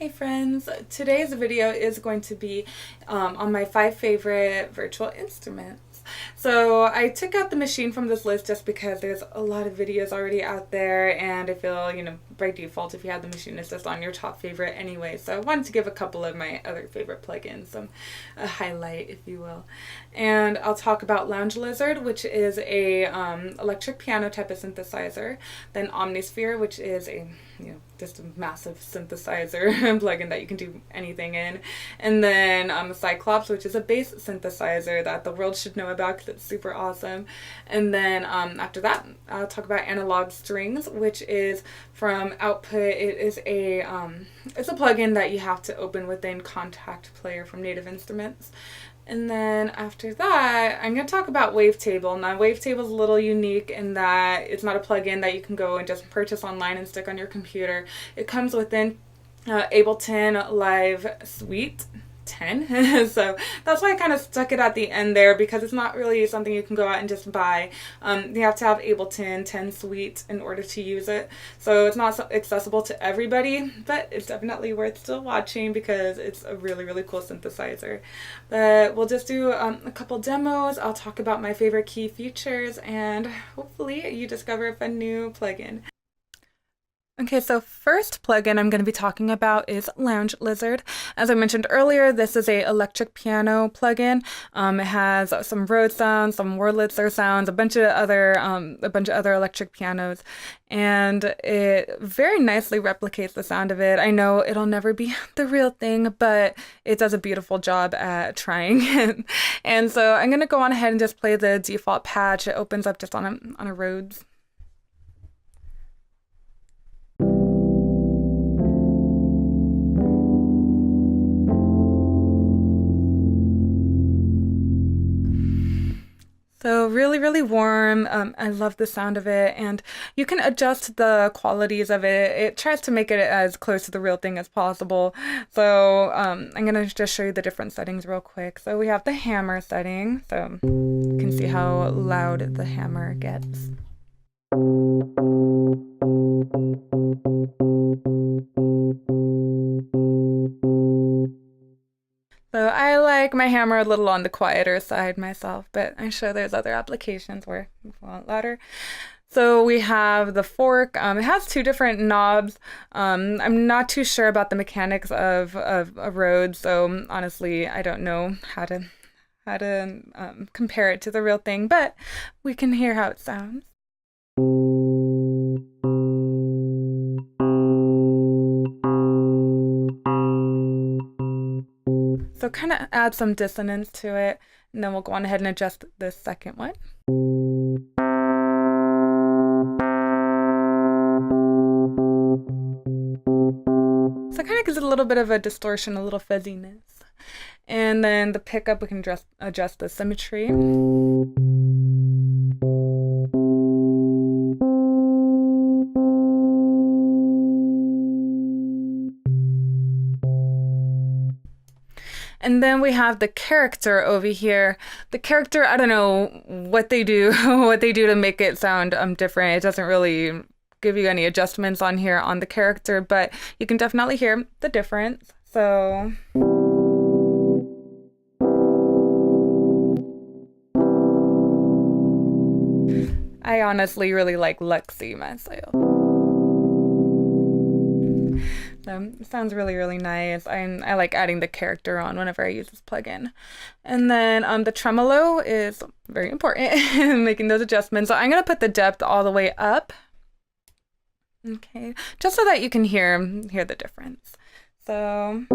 Hey friends, today's video is going to be on my 5 favorite virtual instruments. So I took out the machine from this list just because there's a lot of videos already out there, and I feel, by default, if you have the machine, it's just on your top favorite anyway. So I wanted to give a couple of my other favorite plugins a highlight, if you will. And I'll talk about Lounge Lizard, which is a electric piano type of synthesizer. Then Omnisphere, which is just a massive synthesizer plugin that you can do anything in. And then Cyclops, which is a bass synthesizer that the world should know about because it's super awesome. And then after that, I'll talk about Analog Strings, which is from Output. It is it's a plugin that you have to open within Contact Player from Native Instruments. And then after that, I'm going to talk about Wavetable. Now, Wavetable is a little unique in that it's not a plugin that you can go and just purchase online and stick on your computer. It comes within Ableton Live Suite 10. So that's why I kind of stuck it at the end there, because it's not really something you can go out and just buy. You have to have Ableton 10 Suite in order to use it. So it's not accessible to everybody, but it's definitely worth still watching because it's a really, really cool synthesizer. But we'll just do a couple demos. I'll talk about my favorite key features, and hopefully you discover a fun new plugin. Okay, so first plugin I'm going to be talking about is Lounge Lizard. As I mentioned earlier, this is a electric piano plugin. It has some Rhodes sounds, some Wurlitzer sounds, a bunch of other electric pianos, and it very nicely replicates the sound of it. I know it'll never be the real thing, but it does a beautiful job at trying. And so I'm going to go on ahead and just play the default patch. It opens up just on a Rhodes. So really, really warm. I love the sound of it, and you can adjust the qualities of it. It tries to make it as close to the real thing as possible. So I'm going to just show you the different settings real quick. So we have the hammer setting, so you can see how loud the hammer gets. So I like my hammer a little on the quieter side myself, but I'm sure there's other applications where it's a lot louder. So we have the fork. It has 2 different knobs. I'm not too sure about the mechanics of a Rhodes, so honestly, I don't know how to compare it to the real thing, but we can hear how it sounds. So kind of add some dissonance to it, and then we'll go on ahead and adjust the second one. So it kind of gives it a little bit of a distortion, a little fuzziness. And then the pickup, we can adjust the symmetry. And then we have the character over here. The character, I don't know what they do, to make it sound different. It doesn't really give you any adjustments on here on the character, but you can definitely hear the difference. So I honestly really like Luxy myself. It sounds really, really nice. I like adding the character on whenever I use this plugin. And then the tremolo is very important in making those adjustments. So I'm going to put the depth all the way up. Okay, just so that you can hear the difference. So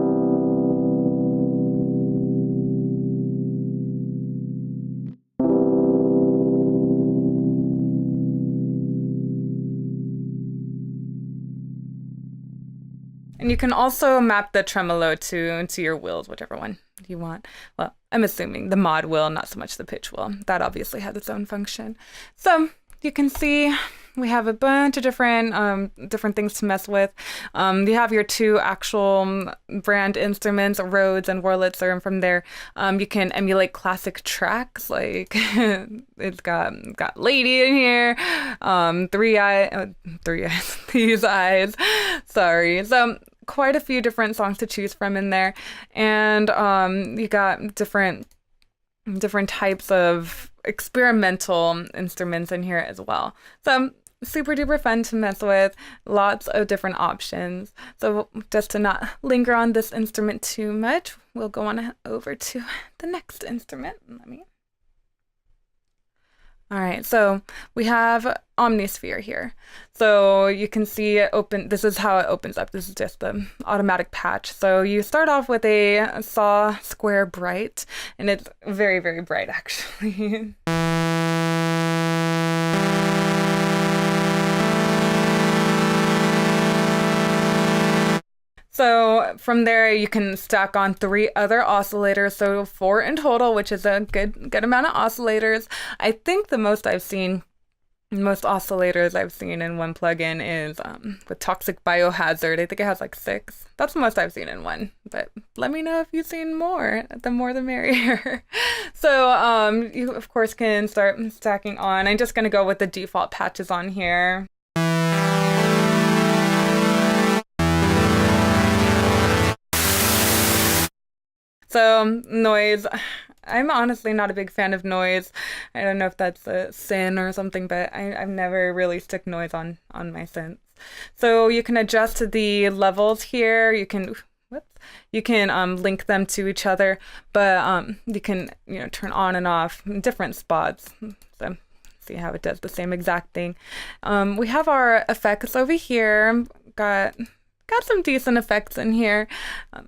and you can also map the tremolo to your wheels, whichever one you want. Well, I'm assuming the mod wheel, not so much the pitch wheel. That obviously has its own function. So you can see we have a bunch of different things to mess with. You have your 2 actual brand instruments, Rhodes and Wurlitzer, and from there you can emulate classic tracks. Like it's got Lady in here, these eyes. Sorry. So quite a few different songs to choose from in there, and you got different types of experimental instruments in here as well. So super duper fun to mess with, lots of different options. So just to not linger on this instrument too much, we'll go on over to the next instrument. All right, so we have Omnisphere here. So you can see it open, this is how it opens up. This is just the automatic patch. So you start off with a Saw Square Bright, and it's very, very bright actually. So from there, you can stack on 3 other oscillators, so 4 in total, which is a good amount of oscillators. I think the most oscillators I've seen in one plugin is with Toxic Biohazard. I think it has like 6. That's the most I've seen in one, but let me know if you've seen more. The more the merrier. So you of course can start stacking on. I'm just gonna go with the default patches on here. So noise, I'm honestly not a big fan of noise. I don't know if that's a sin or something, but I've never really stuck noise on my synths. So you can adjust the levels here. You can link them to each other, but you can turn on and off in different spots. So see how it does the same exact thing. We have our effects over here. Got some decent effects in here.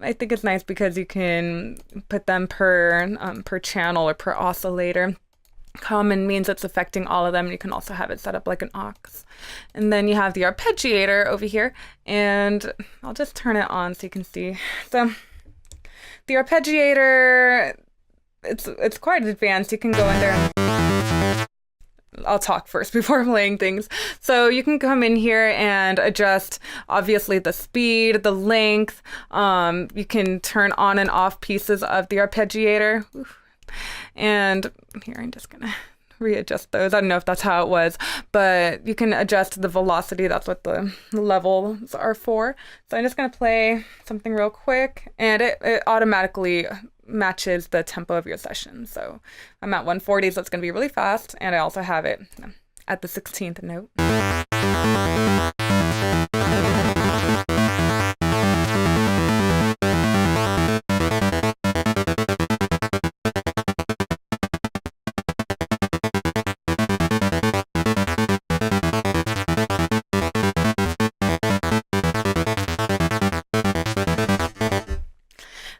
I think it's nice because you can put them per channel or per oscillator. Common means it's affecting all of them. You can also have it set up like an aux. And then you have the arpeggiator over here, and I'll just turn it on so you can see. So the arpeggiator, it's quite advanced. You can go in there. I'll talk first before playing things. So you can come in here and adjust, obviously, the speed, the length. You can turn on and off pieces of the arpeggiator. And here, I'm just gonna readjust those. I don't know if that's how it was, but you can adjust the velocity. That's what the levels are for. So I'm just gonna play something real quick, and it automatically matches the tempo of your session. So I'm at 140, so it's going to be really fast, and I also have it at the 16th note.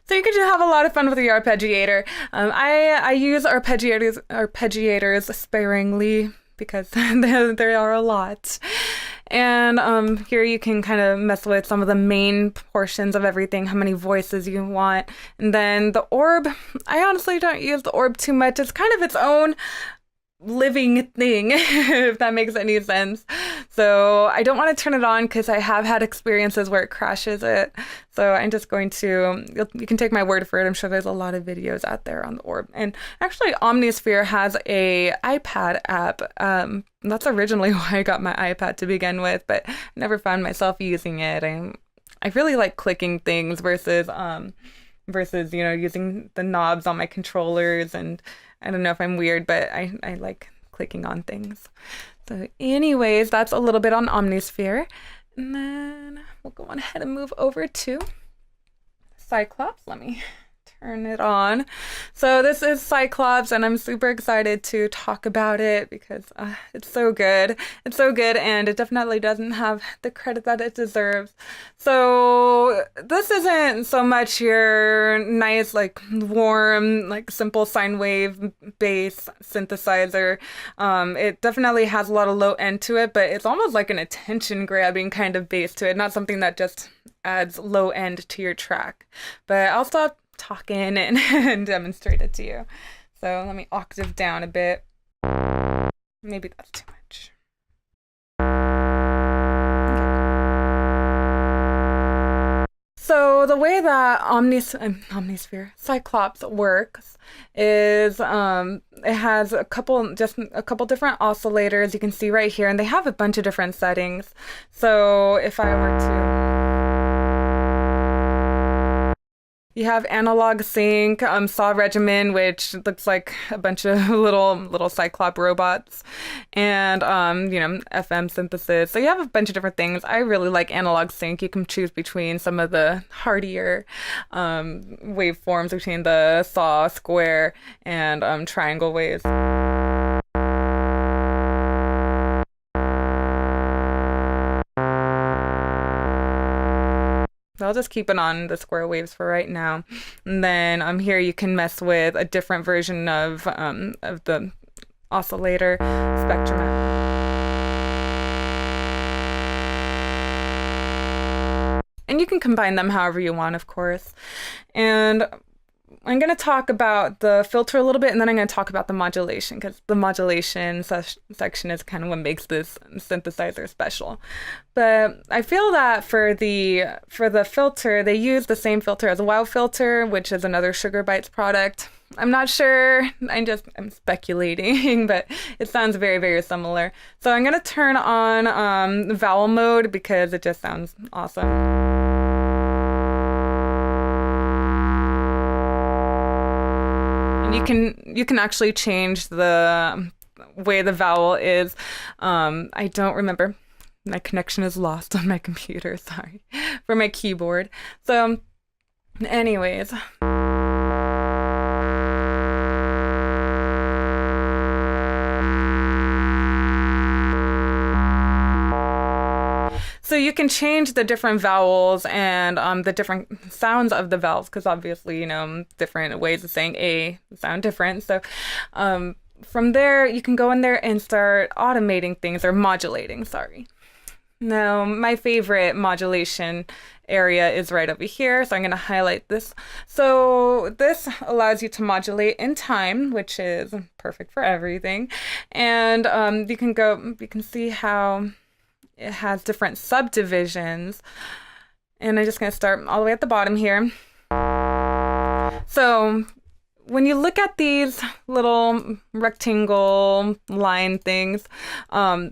So you can just have a lot of fun with the arpeggiator. I use arpeggiators sparingly because there are a lot. And here you can kind of mess with some of the main portions of everything, how many voices you want. And then the orb, I honestly don't use the orb too much. It's kind of its own living thing, if that makes any sense. So I don't want to turn it on because I have had experiences where it crashes it. So I'm just going to, you can take my word for it. I'm sure there's a lot of videos out there on the orb. And actually Omnisphere has a iPad app. That's originally why I got my iPad to begin with, but I never found myself using it. I really like clicking things versus using the knobs on my controllers. And I don't know if I'm weird, but I like clicking on things. So anyways, that's a little bit on Omnisphere. And then we'll go on ahead and move over to Cyclops. Let me turn it on. So this is Cyclops, and I'm super excited to talk about it because it's so good. It's so good, and it definitely doesn't have the credit that it deserves. So this isn't so much your nice, like, warm, like, simple sine wave bass synthesizer. It definitely has a lot of low end to it, but it's almost like an attention grabbing kind of bass to it, not something that just adds low end to your track. But I'll stop talking and demonstrate it to you. So let me octave down a bit. Maybe that's too much. So the way that Omnisphere Cyclops works is it has a couple different oscillators you can see right here, and they have a bunch of different settings. So if I were to You have Analog Sync, Saw Regimen, which looks like a bunch of little Cyclop robots, and FM synthesis. So you have a bunch of different things. I really like Analog Sync. You can choose between some of the hardier waveforms between the saw, square, and triangle waves. I'll just keep it on the square waves for right now. And then here you can mess with a different version of the oscillator spectrum. And you can combine them however you want, of course. And I'm going to talk about the filter a little bit, and then I'm going to talk about the modulation, because the modulation section is kind of what makes this synthesizer special. But I feel that for the filter, they use the same filter as Wow Filter, which is another Sugar Bytes product. I'm not sure. I'm speculating, but it sounds very, very similar. So I'm going to turn on vowel mode because it just sounds awesome. You can actually change the way the vowel is. I don't remember. My connection is lost on my computer, sorry, for my keyboard. So, anyways. So you can change the different vowels and the different sounds of the vowels, because obviously, different ways of saying A sound different. So from there, you can go in there and start automating things, or modulating, sorry. Now, my favorite modulation area is right over here, so I'm going to highlight this. So this allows you to modulate in time, which is perfect for everything. And you can see how it has different subdivisions. And I'm just going to start all the way at the bottom here. So when you look at these little rectangle line things,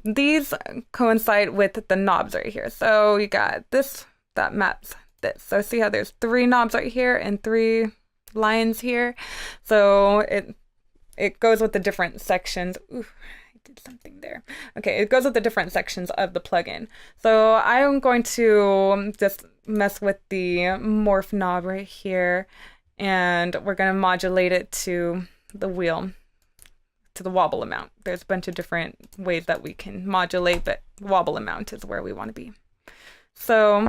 these coincide with the knobs right here. So you got this that maps this. So see how there's 3 knobs right here and 3 lines here. So it goes with the different sections. Ooh, did something there. Okay, it goes with the different sections of the plugin. So I'm going to just mess with the morph knob right here, and we're going to modulate it to the wheel, to the wobble amount. There's a bunch of different ways that we can modulate, but wobble amount is where we want to be. So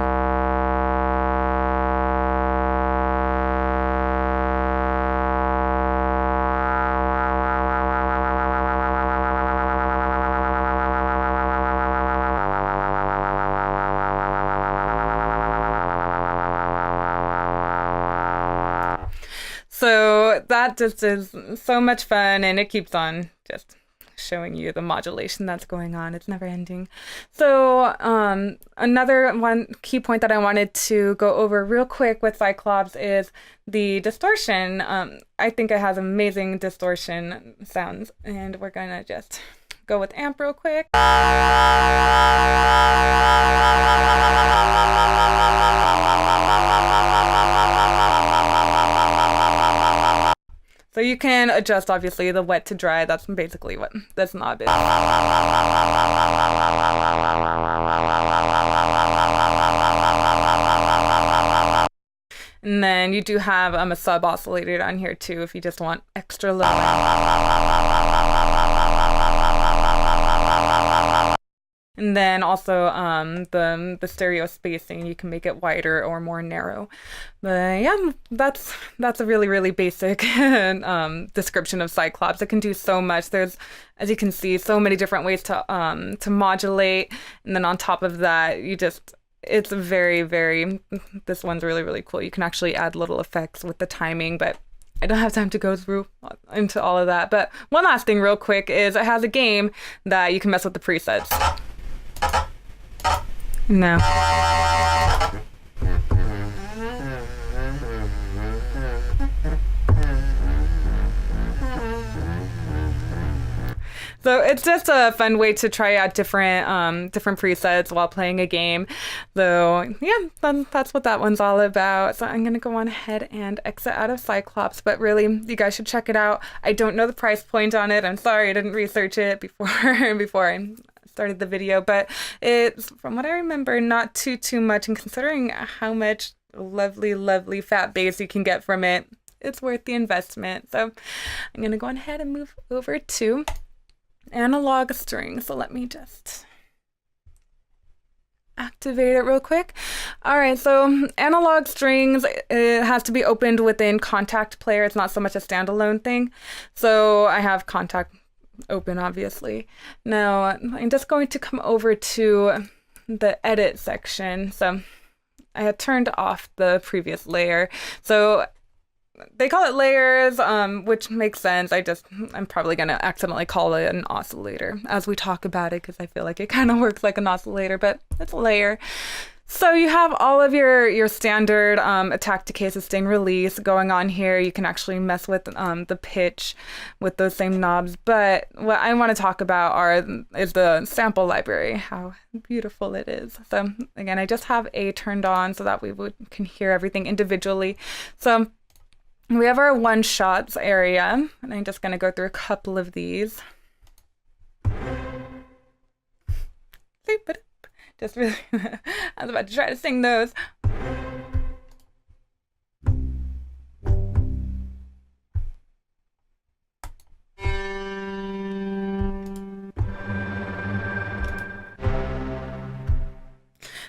that just is so much fun, and it keeps on just showing you the modulation that's going on. It's never ending. So another one key point that I wanted to go over real quick with Cyclops is the distortion. I think it has amazing distortion sounds, and we're gonna just go with amp real quick. So you can adjust, obviously, the wet to dry. That's basically what this knob is. And then you do have a sub oscillator down here too, if you just want extra low end. And then also the stereo spacing, you can make it wider or more narrow. But yeah, that's a really, really basic description of Cyclops. It can do so much. There's, as you can see, so many different ways to modulate. And then on top of that, it's very, very, this one's really, really cool. You can actually add little effects with the timing, but I don't have time to go through into all of that. But one last thing real quick is it has a game that you can mess with the presets. No. So it's just a fun way to try out different presets while playing a game. So yeah, that's what that one's all about. So I'm gonna go on ahead and exit out of Cyclops, but really you guys should check it out. I don't know the price point on it. I'm sorry I didn't research it before I started the video, but it's, from what I remember, not too much, and considering how much lovely fat bass you can get from it, it's worth the investment. So I'm gonna go ahead and move over to analog strings. So let me just activate it real quick. All right, so analog strings, it has to be opened within Kontakt Player. It's not so much a standalone thing. So I have Kontakt open, obviously. Now I'm just going to come over to the edit section. So I had turned off the previous layer. So they call it layers, which makes sense. I'm probably going to accidentally call it an oscillator as we talk about it, because I feel like it kind of works like an oscillator, but it's a layer. So you have all of your standard attack, decay, sustain, release going on here. You can actually mess with the pitch with those same knobs. But what I want to talk about is the sample library, how beautiful it is. So again, I just have A turned on so that we can hear everything individually. So we have our one shots area, and I'm just going to go through a couple of these. Just really, I was about to try to sing those.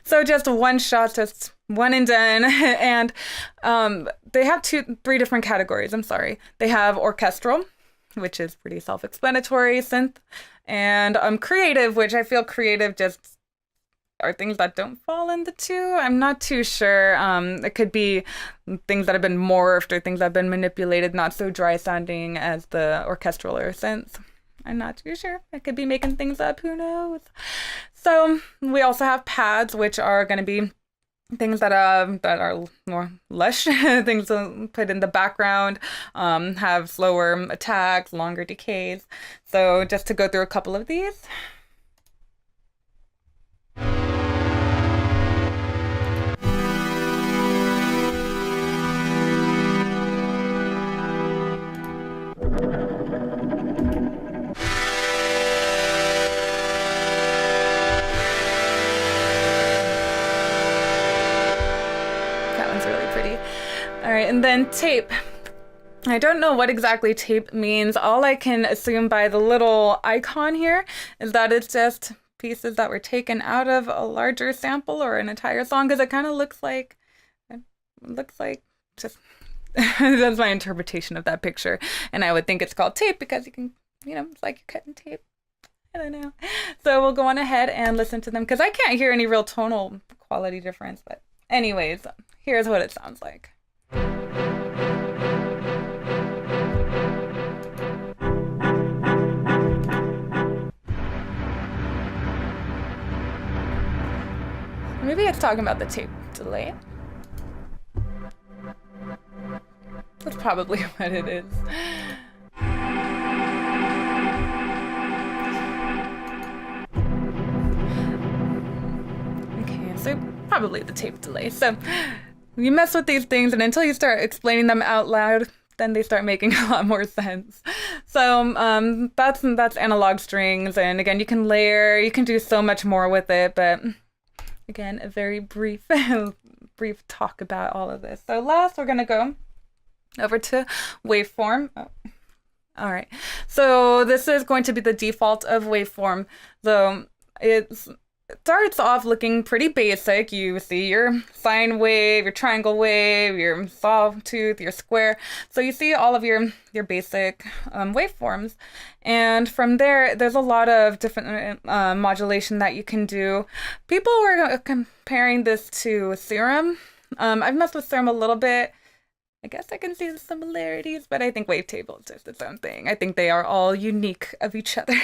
So just one shot, just one and done. And they have three different categories. I'm sorry. They have orchestral, which is pretty self-explanatory, synth, and creative, which I feel creative just are things that don't fall into two. I'm not too sure. It could be things that have been morphed or things that have been manipulated, not so dry sounding as the orchestral or synth. I'm not too sure. I could be making things up. Who knows? So we also have pads, which are going to be things that are more lush, things to put in the background, have slower attacks, longer decays. So just to go through a couple of these. All right, and then tape. I don't know what exactly tape means. All I can assume by the little icon here is that it's just pieces that were taken out of a larger sample or an entire song, because it kind of looks like just that's my interpretation of that picture. And I would think it's called tape because you can, it's like you're cutting tape. I don't know. So we'll go on ahead and listen to them, because I can't hear any real tonal quality difference. But anyways, here's what it sounds like. Maybe it's talking about the tape delay. That's probably what it is. Okay, so probably the tape delay. So you mess with these things, and until you start explaining them out loud, then they start making a lot more sense. So that's analog strings, and again, you can layer, you can do so much more with it, but again, a very brief talk about all of this. So last, we're gonna go over to waveform. Oh. All right, so this is going to be the default of waveform. So it starts off looking pretty basic. You see your sine wave, your triangle wave, your sawtooth, your square. So you see all of your basic waveforms. And from there, there's a lot of different modulation that you can do. People were comparing this to Serum. I've messed with Serum a little bit. I guess I can see the similarities, but I think Wavetable is just its own thing. I think they are all unique of each other.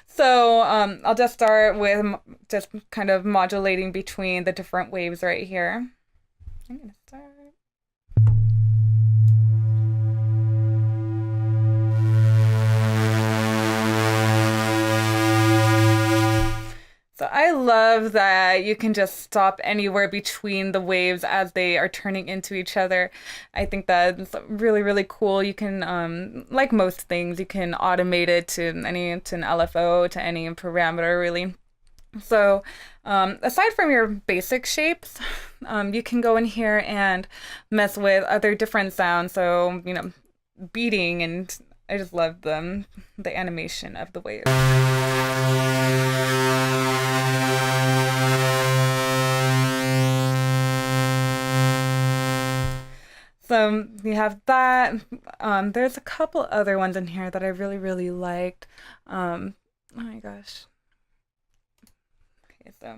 So I'll just start with just kind of modulating between the different waves right here. I'm gonna start. So I love that you can just stop anywhere between the waves as they are turning into each other. I think that's really, really cool. You can, like most things, you can automate it to an LFO, to any parameter, really. So, aside from your basic shapes, you can go in here and mess with other different sounds. So, beating, and I just love the animation of the waves. So you have that. There's a couple other ones in here that I really, really liked. Oh my gosh. Okay, so.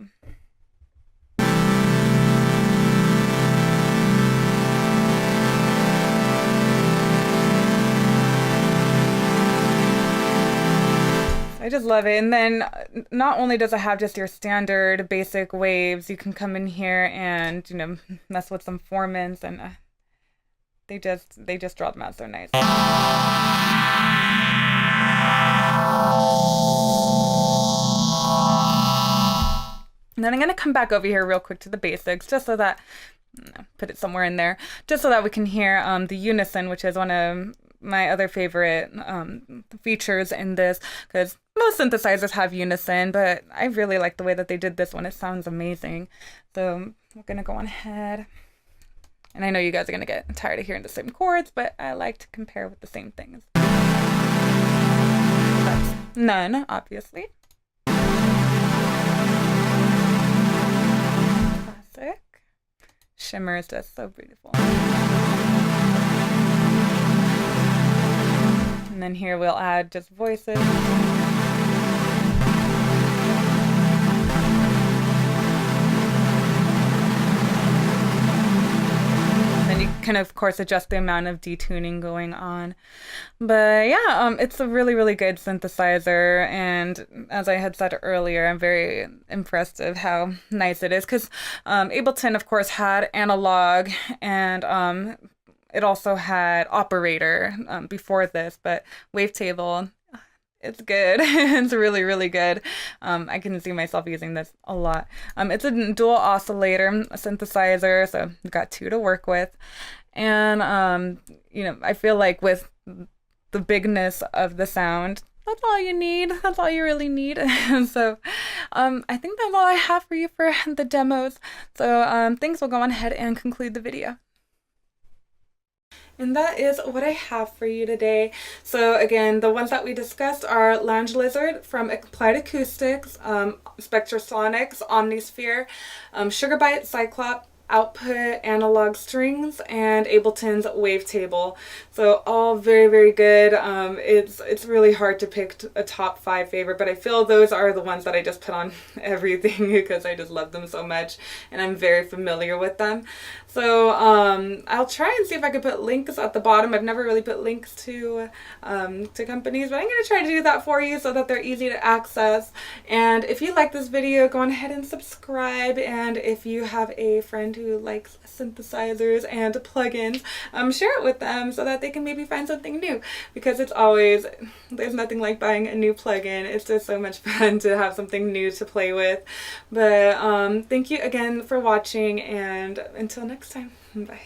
I just love it. And then not only does it have just your standard basic waves, you can come in here and, mess with some formants, and they just draw them out so nice. And then I'm going to come back over here real quick to the basics, just so that, put it somewhere in there, just so that we can hear the unison, which is one of my other favorite features in this, because most synthesizers have unison, but I really like the way that they did this one. It sounds amazing. So we're going to go on ahead. And I know you guys are going to get tired of hearing the same chords, but I like to compare with the same things. That's none, obviously. Classic. Shimmer is just so beautiful. And then here we'll add just voices. Then you can, of course, adjust the amount of detuning going on. But yeah, it's a really, really good synthesizer. And as I had said earlier, I'm very impressed of how nice it is. Because Ableton, of course, had analog, and it also had operator before this, but Wavetable, it's good. It's really, really good. I can see myself using this a lot. It's a dual oscillator synthesizer, so you've got two to work with. And, I feel like with the bigness of the sound, that's all you need. That's all you really need. So I think that's all I have for you for the demos. So thanks. We'll go on ahead and conclude the video. And that is what I have for you today. So again, the ones that we discussed are Lounge Lizard from Applied Acoustics, Spectrasonics, Omnisphere, Sugarbite, Cyclop, Output, Analog Strings, and Ableton's Wavetable. So all very, very good. It's really hard to pick a top 5 favorite, but I feel those are the ones that I just put on everything because I just love them so much and I'm very familiar with them. So I'll try and see if I could put links at the bottom. I've never really put links to companies, but I'm going to try to do that for you so that they're easy to access. And if you like this video, go on ahead and subscribe. And if you have a friend who likes synthesizers and plugins, share it with them so that they can maybe find something new, because there's nothing like buying a new plugin. It's just so much fun to have something new to play with. But thank you again for watching, and until next time, bye.